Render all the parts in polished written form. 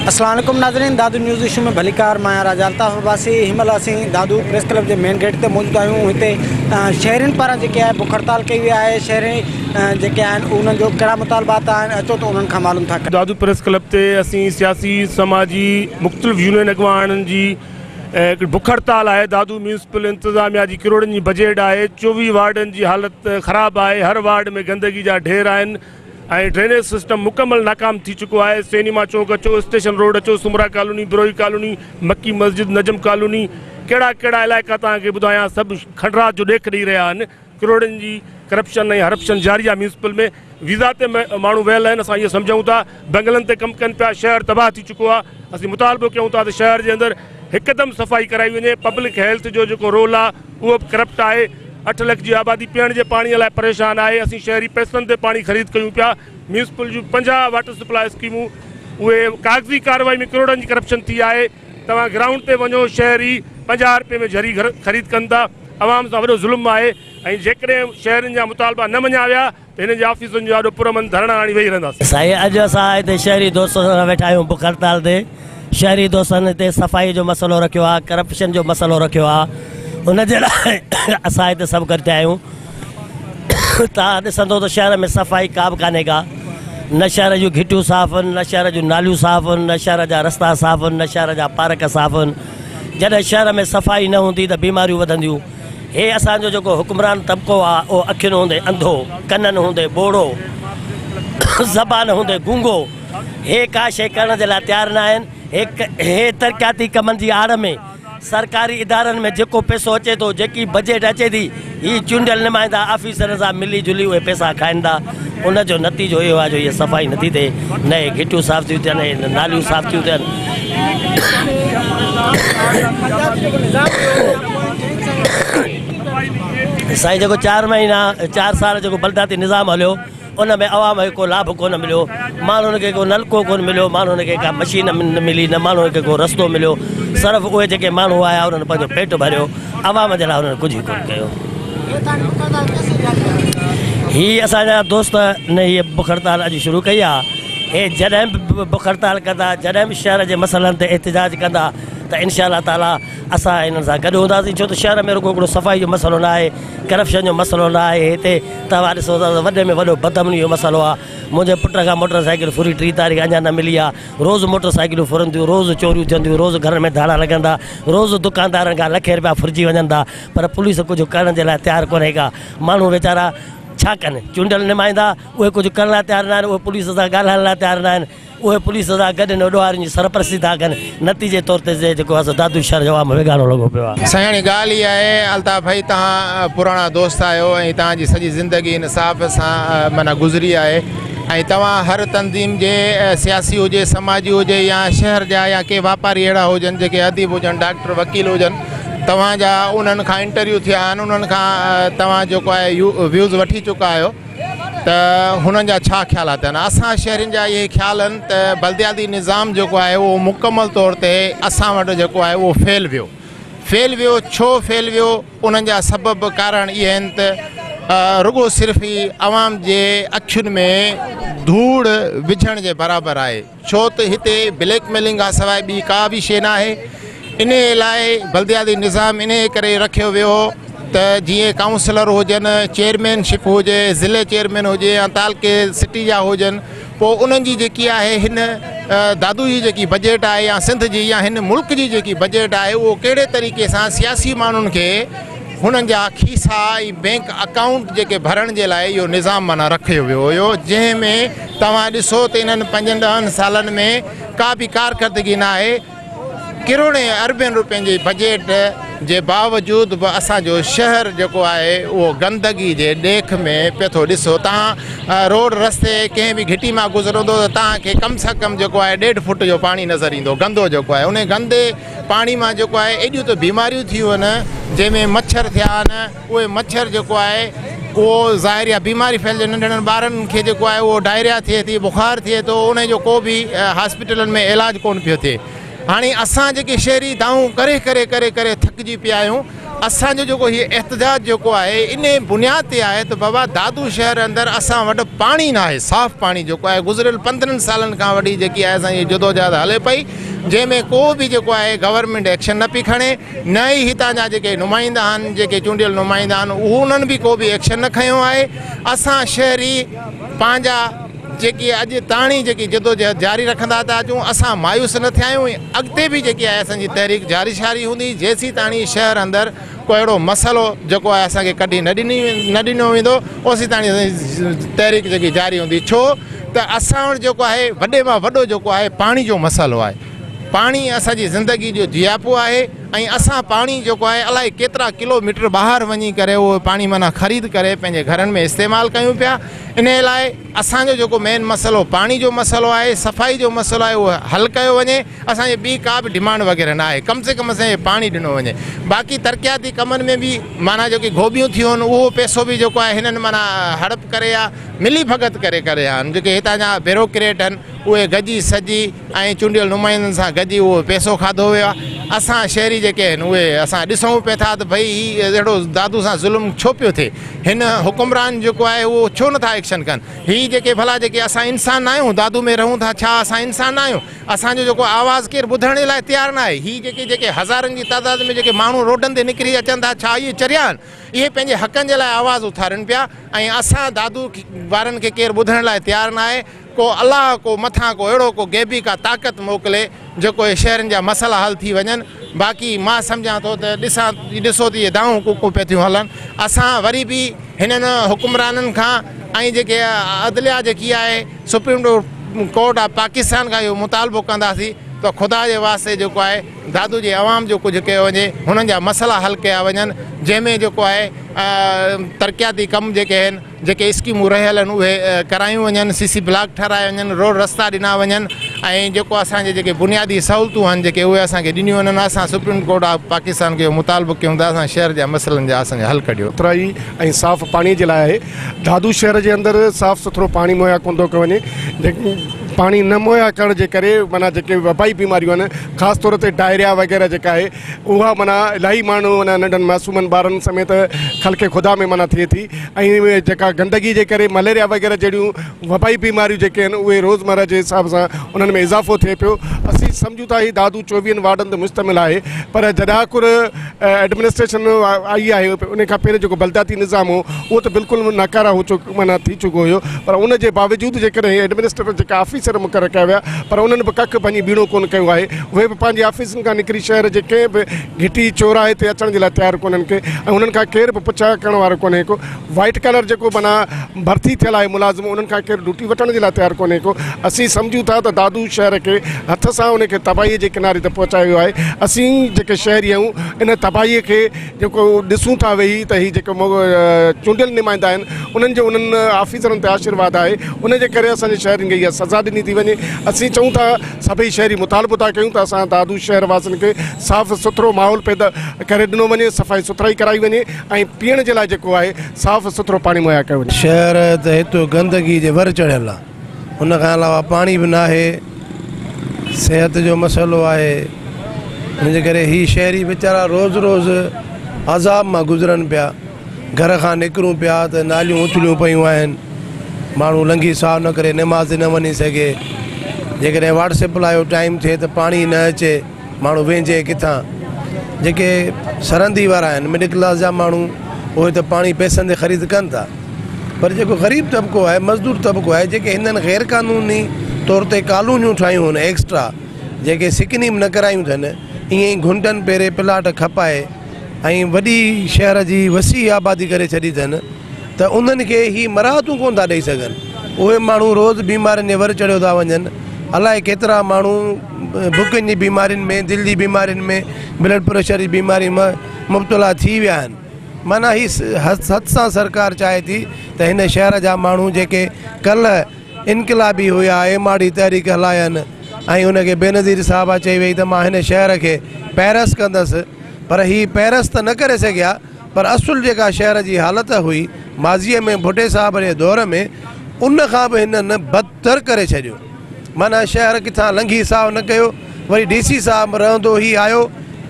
अस्सलाम वालेकुम नाज़रीन, दादू न्यूज़ इशू में भलीकार मैं राजा अल्ताफ़ अब्बासी। हिमल असीं दादू प्रेस क्लब के मेन गेट ते मौजूद आहियूं। हिते शहरियुनि पारां जेके आहे बुख हड़ताल कई वई आहे। शहरी जेके आहिनि उन्हनि जो कहिड़ा मुतालबात आहिनि, अचो त उन्हनि खां मालूम था कयूं। दादू प्रेस क्लब ते असीं सियासी समाजी मुख़्तलिफ़ यूनियन अॻवाननि जी बुख हड़ताल है। दादू म्यूनसिपल इंतज़ामिया की करोड़न की बजट है। 24 वार्डन की हालत ख़राब है। हर वार्ड में गंदगी जा ढेर आहिनि ऐं ड्रेनेज सिस्टम मुकम्मल नाकाम थी चुको है। सिनेमा चौक अचो, स्टेशन रोड अचो, सुमरा कॉलोनी, बिरोई कॉलोनी, मक्की मस्जिद, नजम कॉलोनी, कड़ा कड़ा इलाइक़ा तव्हांखे ॿुधायां सभु खंडरात जो ॾेख ॾेई रहिया आहिनि। करोड़नि जी करप्शन ऐं हरप्शन जारी आहे म्यूनसिपल में। वीज़ा ते माण्हू वियल आहिनि। असां इहो सम्झूं था बंगलनि ते कमु कनि पिया। शहर तबाह थी चुको आहे। असीं मुतालबो कयूं था त शहर जे अंदरि हिकदमि सफ़ाई कराई वञे। पब्लिक हेल्थ जो जेको रोल आहे उहो बि करप्ट आहे। 8 लाख की आबादी पीअण जे पाणीअ लाइ परेशान है। असीं शहरी पैसनि ते पाणी ख़रीद कयूं पिया। म्यूनसिपल जूं 50 वाटर सप्लाई स्कीमूं उहे कागज़ी कार्रवाई में करोड़नि जी करप्शन थी आहे। तव्हां ग्राउंड ते वञो, शहरी 50 रुपए में जरी ख़रीद कनि था। आवाम सां वॾो ज़ुल्म आहे। ऐं जेकॾहिं शहरनि जा मुतालबा न मञा विया त हिन जे ऑफिसनि जो ॾाढो पुरमन धरणा हणी वेही रहंदासीं। साईं, अॼु असां हिते शहरी दोस्तनि सां वेठा आहियूं बुख हड़ताल ते। शहरी दोस्तनि हिते सफ़ाई जो मसइलो रखियो आहे, करप्शन जो मसइलो रखियो आहे। उन जे लाइ असां हिते सभु गॾु थिया आहियूं। तव्हां ॾिसंदो त शहर में सफ़ाई का बि कान्हे का। न शहर जूं घिटियूं साफ़ आहिनि, न शहर जूं नालियूं साफ़ आहिनि, न शहर जा रस्ता साफ़ आहिनि, न शहर जा पार्क साफ़ आहिनि। जॾहिं शहर में सफ़ाई न हूंदी त बीमारियूं वधंदियूं। हे असांजो जेको हुक्मरान तबिको आहे उहो अखियुनि हूंदे अंधो, कननि हूंदे ॿोड़ो, ज़बान हूंदे गूंगो, हे का शइ करण जे लाइ तयारु न आहिनि। हे तरक़ियाती कमनि जी आड़ में सरकारी इदारनि में जेको पैसो अचे थो, जेकी बजट अचे थी, ही चूंडियल नुमाइंदा ऑफिसरनि सां मिली जुली उहे पैसा खाइनि था। उनजो नतीजो इहो आहे जो इहा सफ़ाई नथी थिए। न हे घिटियूं साफ़ थियूं थियनि, न नालियूं साफ़ थियूं थियनि। साईं, जेको 4 साल जेको बलदाती निज़ाम हलियो उन में अवाम खे को लाभ कोन मिलियो। माण्हुनि खे को नलको कोन मिलियो, माण्हुनि खे का मशीन न मिली, न माण्हुनि खे को रस्तो मिलियो। सिर्फ़ु उहे जेके माण्हू आया उन्हनि पंहिंजो पेट भरियो। अवाम जे लाइ उन्हनि कुझु कोन कयो। ही असांजा दोस्त ने हीअ बुख हड़ताल अॼु शुरू कई आहे। हे जॾहिं बि बुख हड़ताल कंदा, जॾहिं बि शहर जे मसइलनि ते एहतिजाज कंदा त इंशाअल्लाह ताला असां हिननि सां गॾु हूंदासीं। छो त शहर में रुगो हिकिड़ो सफ़ाई जो मसइलो न आहे, करप्शन जो मसइलो न आहे। हिते तव्हां ॾिसो त वॾे में वॾो बदमनी जो मसइलो आहे। मुंहिंजे पुट खां मोटरसाइकिल फुरी 3 तारीख़ अञा न मिली आहे। रोज़ु मोटरसाइकिलूं फुरंदियूं, रोज़ु चोरियूं थियंदियूं, रोज़ु घर में धाड़ा लॻंदा, रोज़ु दुकानदारनि खां लखे रुपया फुरिजी वञनि था। पर पुलिस कुझु करण जे लाइ तयारु कोन्हे का। माण्हू वीचारा छा कनि? चूंडियल नुमाइंदा उहे कुझु करण लाइ तयारु न आहिनि। उहे पुलिस सां ॻाल्हाइण लाइ तयारु न आहिनि। उहे पुलिस सां गॾु ॾोहारियुनि जी सरपरस्ती था कनि। नतीजे तौर ते जेको आहे दादू शहर जो आवाम वेगानो लॻो पियो आहे। साईं, ॻाल्हि इहा आहे अल्ताफ़ भाई, तव्हां पुराणा दोस्त आहियो ऐं तव्हांजी सॼी ज़िंदगी इंसाफ़ सां माना गुज़री आहे। ऐं तव्हां हर तंज़ीम जे सियासी हुजे, समाजी हुजे, या शहर जा या के वापारी अहिड़ा हुजनि जेके अदीब हुजनि, डॉक्टर, वकील हुजनि, तव्हांजा उन्हनि खां इंटरव्यू थिया आहिनि। उन्हनि खां तव्हां जेको आहे व्यूज़ वठी चुका आहियो त हुननि जा छा ख़्यालात आहिनि? असां शहरनि जा इहे ख़्याल आहिनि त बल्दियाती निज़ाम जेको आहे उहो मुकमल तौर ते असां वटि जेको आहे उहो फेल वियो। छो फेल वियो? उन्हनि जा सबब कारण इहे आहिनि त रुगो सिर्फ़ु ई आवाम जे अखियुनि में धूड़ विझण जे बराबरि आहे। छो त हिते ब्लैकमेलिंग खां सवाइ ॿी का बि शइ न आहे। इन लाइ बल्दियाती निज़ाम इन करे रखियो वियो त जीअं काउंसलर हुजनि, चेयरमैनशिप हुजे, ज़िले चेयरमैन हुजे या तालके सिटी जा हुजनि, पोइ उन्हनि जी जेकी आहे हिन दादू जी जेकी बजट आहे या सिंध जी या हिन मुल्क जी जेकी बजट आहे उहो कहिड़े तरीक़े सां सियासी माण्हुनि खे हुननि जा खीसा ऐं बैंक अकाउंट जेके भरण जे लाइ इहो निज़ाम माना रखियो वियो हुयो। जंहिंमें तव्हां ॾिसो त इन्हनि 5-10 सालनि में का बि कारकर्दगी न आहे। करोड़े अरबनि रुपयनि जी बजट जे बावजूद बि असांजो शहर जेको आहे उहो गंदगी जे ॾेख में पियो थो। ॾिसो तव्हां रोड रस्ते कंहिं बि घिटी मां गुज़रंदो त तव्हांखे कम से कम जेको आहे 1.5 फुट जो पाणी नज़र ईंदो, गंदो जेको आहे। उन गंदे पाणी मां जेको आहे एॾियूं त बीमारियूं थियूं आहिनि, जंहिंमें मच्छर थिया आहिनि। उहे मच्छर जेको आहे उहो ज़ाहिर आहे बीमारी फैलिजे। नंढड़नि ॿारनि खे जेको आहे उहो डायरिया थिए थी, बुखार थिए थो, उनजो को बि हॉस्पिटलनि में इलाजु कोन पियो थिए। हाणे असां जेके शहरी दाऊं करे करे करे करे थकिजी पिया आहियूं। असांजो जेको हीअ एहतजाज जेको आहे इन बुनियाद ते आहे त बाबा दादू शहर अंदरि असां वटि पाणी न आहे, साफ़ पाणी जेको आहे गुज़िरियल 15 सालनि खां वठी जेकी आहे असांजी जदोजहद हले पई, जंहिंमें को बि जेको आहे गवर्नमेंट एक्शन न पई खणे, न ई हितां जा जेके नुमाइंदा आहिनि, जेके चूंडियल नुमाइंदा आहिनि, उन्हनि बि को बि एक्शन न खयो आहे। असां शहरी पंहिंजा जेकी अॼु ताणी जेकी जदोजहद जारी रखंदा था अचूं, असां मायूस न थिया आहियूं। अॻिते बि जेकी आहे असांजी तहरीक जारी शारी हूंदी, जेसीं ताणी शहर अंदरि को अहिड़ो मसइलो जेको आहे असांखे कढी न ॾिनो वेंदो, ओसीं ताणी असांजी तहरीक जेकी जारी हूंदी। छो त असां वटि जेको आहे वॾे मां वॾो जेको आहे पाणी जो मसइलो आहे। पाणी असांजी ज़िंदगी जो जियापो आहे ऐं असां पाणी जेको आहे अलाए केतिरा किलोमीटर ॿाहिरि वञी करे उहो पाणी माना ख़रीद करे पंहिंजे घरनि में इस्तेमालु कयूं पिया। इन लाइ असांजो जेको मेन मसइलो पाणी जो मसइलो आहे, सफ़ाई जो मसइलो आहे, उहो हल कयो वञे। असांजे ॿी का बि डिमांड वग़ैरह न आहे, कम से कम असांखे पाणी ॾिनो वञे। बाक़ी तरक़ियाती कमनि में बि माना जेकी गोबियूं थियूं आहिनि उहो पैसो बि जेको आहे हिननि माना हड़प करे या मिली भगत करे आहिनि। जेके हितां जा ब्यूरोक्रेट आहिनि उहे गॾिजी सजी ऐं चूंडियल नुमाइंदनि सां गॾिजी उहो पैसो खाधो वियो आहे। असां शहरी जेके आहिनि उहे असां ॾिसूं पिया था त भई हीउ अहिड़ो दादू सां ज़ुल्म छो पियो थिए, हिन हुकुमरान जेको आहे उहो छो नथा एक्शन कनि। हीअ जेके भला जेके असां इंसान न आहियूं, दादू में रहूं था, छा असां इंसान न आहियूं? असांजो जेको आवाज़ु केरु ॿुधण जे लाइ तयारु न आहे। हीअ जेके हज़ारनि जी तादाद में जेके माण्हू रोडनि ते निकिरी अचनि था, छा इहे चरिया आहिनि? इहे पंहिंजे हक़नि जे लाइ आवाज़ु उथारनि पिया ऐं असां दादू वारनि खे केरु ॿुधण लाइ तयारु न आहे। को अलाह को मथां को अहिड़ो को गैबी का ताक़त मोकिले जेको शहरनि जा मसइला हल थी वञनि। बाक़ी मां सम्झां थो त ॾिसो त इहे दाऊं कूकूं पिया थियूं हलनि। असां वरी बि हिननि हुकुमराननि खां ऐं जेके अदलिया जेकी आहे सुप्रीम कोर्ट ऑफ पाकिस्तान खां इहो मुतालबो कंदासीं त ख़ुदा जे वास्ते जेको आहे दादू जे अवाम जो कुझु कयो वञे, हुननि जा मसइला हल कया वञनि, जंहिंमें जेको आहे तरक़ियाती कम जेके आहिनि, जेके स्कीमूं रहियल आहिनि उहे करायूं वञनि, सीसी ब्लॉक ठाराए वञनि, रोड रस्ता ॾिना वञनि ऐं जेको असांजे जेके बुनियादी सहूलियतूं आहिनि जेके उहे असांखे ॾिनियूं वञनि। असां सुप्रीम कोर्ट ऑफ पाकिस्तान खे मुतालबो कयूं था असां शहर जा मसइलनि जा असांखे हल कढियो। उतराई ऐं साफ़ पाणी जे लाइ दादू शहर जे अंदरि साफ़ सुथरो पाणी मुहैया कोन थो वञे। पाणी न मुहैया करण जे करे माना जेके वबाई बीमारियूं आहिनि, ख़ासि तौर ते डायरिया वग़ैरह जेका आहे उहा माना इलाही माण्हू माना नंढनि मासूमनि ॿारनि समेत ख़ल्क़े ख़ुदा में माना थिए थी। ऐं जेका गंदगी जे करे मलेरिया वग़ैरह जहिड़ियूं वबाई बीमारियूं जेके आहिनि उहे रोज़मर्रा जे हिसाब सां उन्हनि में इज़ाफ़ो थिए पियो। असीं सम्झूं था ही दादू 24 वार्डनि ते मुश्तमिल आहे, पर जॾाकुर एडमिनिस्ट्रेशन आई आहे उन खां पहिरियों जेको बलदाती निज़ाम हो उहो त बिल्कुलु नाकारा हो माना थी चुको हुयो। पर उन जे बावजूदि जेकॾहिं एडमिनिस्ट्रेटर जेका ऑफिसर मुक़ररु कया विया पर उन्हनि बि कख पंहिंजी बीणो कोन कयो आहे। उहे बि पंहिंजी ऑफिसनि खां निकिरी शहर जे कंहिं बि घिटी चौराहे ते अचण जे लाइ तयारु कोन्हनि के ऐं उन्हनि खां केर बि पुछा करण वारो कोन्हे को। वाइट कलर जेको माना भर्ती थियल आहे मुलाज़िम, उन्हनि खां केरु ड्यूटी वठण जे लाइ तयारु कोन्हे को। असीं सम्झूं था त दादू शहर खे हथ सां उनखे तबाहीअ जे किनारे ते पहुचायो वियो आहे। असीं जेके शहरी आहियूं इन तबाहीअ खे जेको ॾिसूं था वेही त हीअ जेको चूंडियल नुमाइंदा आहिनि उन्हनि जो उन्हनि ऑफिसरनि ते आशीर्वाद आहे, उनजे करे असांजे शहरनि खे इहा सज़ा ॾिनी थी वञे। असीं चऊं था सभई शहरी मुतालबो था कयूं त असां दादू शहर वासियुनि खे साफ़ सुथरो माहौल पैदा करे ॾिनो वञे, सफ़ाई सुथराई कराई वञे ऐं पीअण जे लाइ जेको आहे साफ़ सुथरो पाणी मुहैया कयो वञे। शहर त हिते गंदगी जे वर चढ़ियल आहे, उन खां अलावा पाणी बि न आहे, सिहत जो मसइलो आहे। हिनजे करे ही शहरी वीचारा रोज़ रोज़ अज़ाब मां गुज़रनि पिया। घर खां निकिरूं पिया त नालियूं उछलियूं पियूं आहिनि, माण्हू लंघी साफ़ न करे नमाज़ न वञी सघे। जेकॾहिं व्हाट्सएप लाइ टाइम थिए त पाणी न अचे, माण्हू वेंझे किथां। जेके सरहंदी वारा आहिनि मिडिल क्लास जा माण्हू उहे त पाणी पैसनि ते ख़रीद कनि था, पर जेको ग़रीब तबिको आहे मज़दूर तबिको आहे जेके हिननि ग़ैर क़ानूनी तौर ते कॉलोनियूं ठाहियूं आहिनि एक्स्ट्रा, जेके सिकनीम न करायूं अथनि, ईअं ई घुंटनि पहिरें प्लाट खपाए ऐं वॾी शहर जी वसी आबादी करे छॾी अथनि त उन्हनि खे ही मराहतूं कोन था ॾेई सघनि। उहे माण्हू रोज़ बीमारियुनि जे वर चढ़ियो था वञनि। अलाए केतिरा माण्हू बुकियुनि जी बीमारियुनि में, दिलि जी बीमारियुनि में, ब्लड प्रेशर जी बीमारी में मुब्तला थी विया आहिनि। माना ही हद सां सरकार चाहे थी त हिन शहर जा माण्हू जेके कल्ह इनक़िलाबी हुया, एमाड़ी तहरीक हलायनि ऐं उनखे बेनज़ीर साहिबा चई वई त मां हिन शहर खे पैरस कंदसि, पर ही पैरस त न करे सघिया। पर असुल जेका शहर जी हालत हुई माज़ीअ में भुटे साहिब जे दौर में, उन खां बि हिननि बदतर करे छॾियो। माना शहर किथां लंघी साफ़ न कयो। वरी DC साहिबु रहंदो ही आयो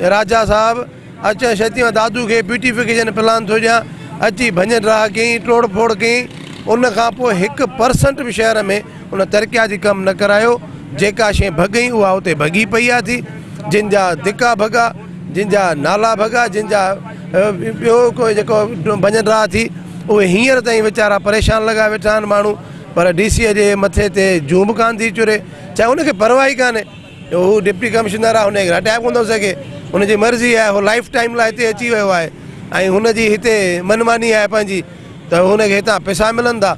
राजा साहिबु अचनि छतियूं दादू खे ब्यूटिफिकेशन प्लान थो ॾियां, अची भञन राह कयईं, तोड़ फोड़ कयईं, उन खां पोइ 1% बि शहर में उन तरक़ियाती कमु न करायो। जेका शइ भॻई उहा उते भॻी पई आहे थी, जिन जा धिका भॻा, जिन जा नाला भॻा, जिन जा ॿियो कोई जेको भञन राह थी, उहे हींअर ताईं वीचारा परेशान लॻा वेठा आहिनि माण्हू। पर DC जे मथे ते जूं बि कान थी चुरे, चाहे उनखे परवाह ई कान्हे। हू डिप्टी कमिश्नर आहे, हुनखे हटाए कोन थो सघे, हुनजी मर्ज़ी आहे, उहो लाइफ टाइम लाइ हिते अची वियो आहे ऐं हुनजी हिते मनमानी आहे पंहिंजी, त हुनखे हितां पैसा मिलंदा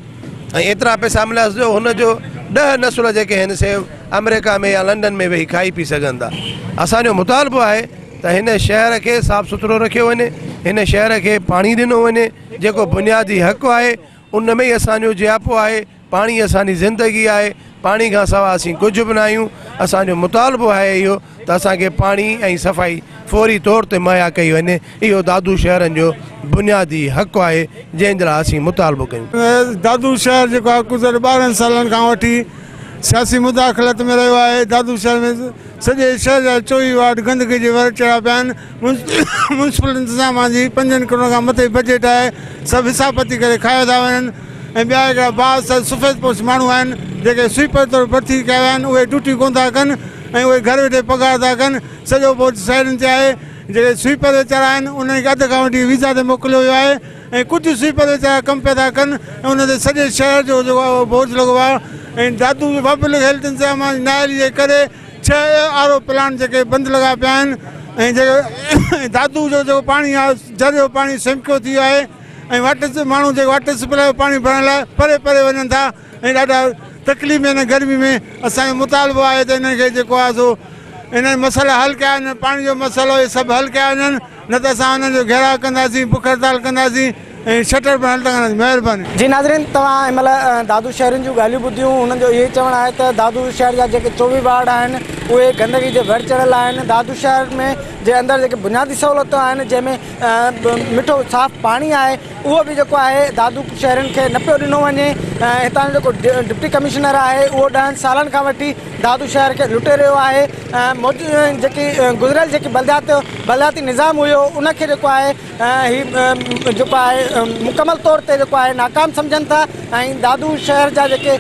ऐं एतिरा पैसा मिलियासि जो हुनजो 10 नसुल जेके आहिनि से अमेरिका में या लंडन में वेही खाई पी सघनि था। असांजो मुतालबो आहे त हिन शहर खे साफ़ सुथरो रखियो वञे, हिन शहर खे पाणी ॾिनो वञे, जेको बुनियादी हक़ आहे उन में ई असांजो जियापो आहे। पाणी असांजी ज़िंदगी आहे, पाणी खां सवाइ असीं कुझु बि न आहियूं। असांजो मुतालबो आहे इहो त असांखे पाणी ऐं सफ़ाई फौरी तौर ते मुहैया कई वञे। इहो दादू शहरनि जो बुनियादी हक़ आहे जंहिंजे लाइ असीं मुतालबो कयूं। दादू शहर जेको आहे गुज़िरियल 12 सालनि खां वठी सियासी मुदाख़लत में रहियो आहे। दादू शहर में सॼे शहर जा 24 वार्ड गंदगी जे वर चढ़िया पिया आहिनि। म्युनिसिपल इंतिज़ाम जी 5 करोड़ खां मथे बजट आहे, सभु हिसाबती करे खाया था वञनि। ऐं ॿिया हिकिड़ा बास सफ़ेद पोश माण्हू आहिनि जेके स्वीपर तौरु भर्ती कया विया आहिनि, उहे ड्यूटी कोन था कनि ऐं उहे घर वेठे पघार था कनि। सॼो बोझ शहरनि ते आहे। जेके स्वीपर वीचारा आहिनि उन्हनि खे अधु खां वठी वीज़ा ते मोकिलियो वियो आहे ऐं कुझु स्वीपर वीचारा कमु पिया था कनि ऐं उन ते सॼे शहर जो जेको आहे उहो बोझ लॻो आहे। ऐं दादू पब्लिक हेल्थ इंतिज़ाम नाइल जे करे 6 RO प्लांट जेके बंदि लॻा पिया आहिनि ऐं जेके दादू जो जेको पाणी आहे झर जो पाणी सिमकियो थी वियो आहे ऐं वाटर माण्हू जेको वाटर सप्लाई जो पाणी भरण लाइ परे परे वञनि था ऐं ॾाढा तकलीफ़ में गर्मी में। असांजो मुतालबो आहे त हिनखे जेको आहे सो इन्हनि मसइला हल कया वञनि, पाणी जो मसइलो इहे सभु हल कया वञनि, न त असां हुननि जो घेराव कंदासीं, बुख हड़ताल कंदासीं ऐं शटर बि हल कंदासीं। महिरबानी। जी नाज़रीन, तव्हां हिन महिल दादू शहरनि जूं ॻाल्हियूं ॿुधियूं। हुननि जो इहो ई चवणु आहे त दादू शहर जा जेके 24 वार्ड आहिनि उहे गंदगी जे भर चढ़ियल आहिनि। दादू शहर में जे अंदरि जेके बुनियादी सहूलियतूं आहिनि जंहिंमें मिठो साफ़ पाणी आहे उहो बि जेको आहे दादू शहरनि खे न पियो ॾिनो वञे। हितां जो जेको डिप्टी कमिश्नर आहे उहो 10 सालनि खां वठी दादू शहर खे लुटे रहियो आहे। जेकी गुज़िरियल जेकी बलदियाती निज़ाम हुयो उनखे जेको आहे ही जेको आहे मुकमल तौर ते जेको आहे नाकाम सम्झनि था ऐं दादू शहर जा जेके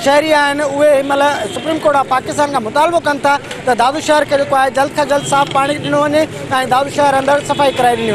शहरी आहिनि उहे हिन महिल सुप्रीम कोर्ट ऑफ पाकिस्तान खां मुतालबो कनि था त दादू शहर खे जेको आहे जल्द खां जल्द साफ़ पाणी ॾिनो वञे ऐं दादू शहर अंदरि सफ़ाई कराए ॾिनी वञे।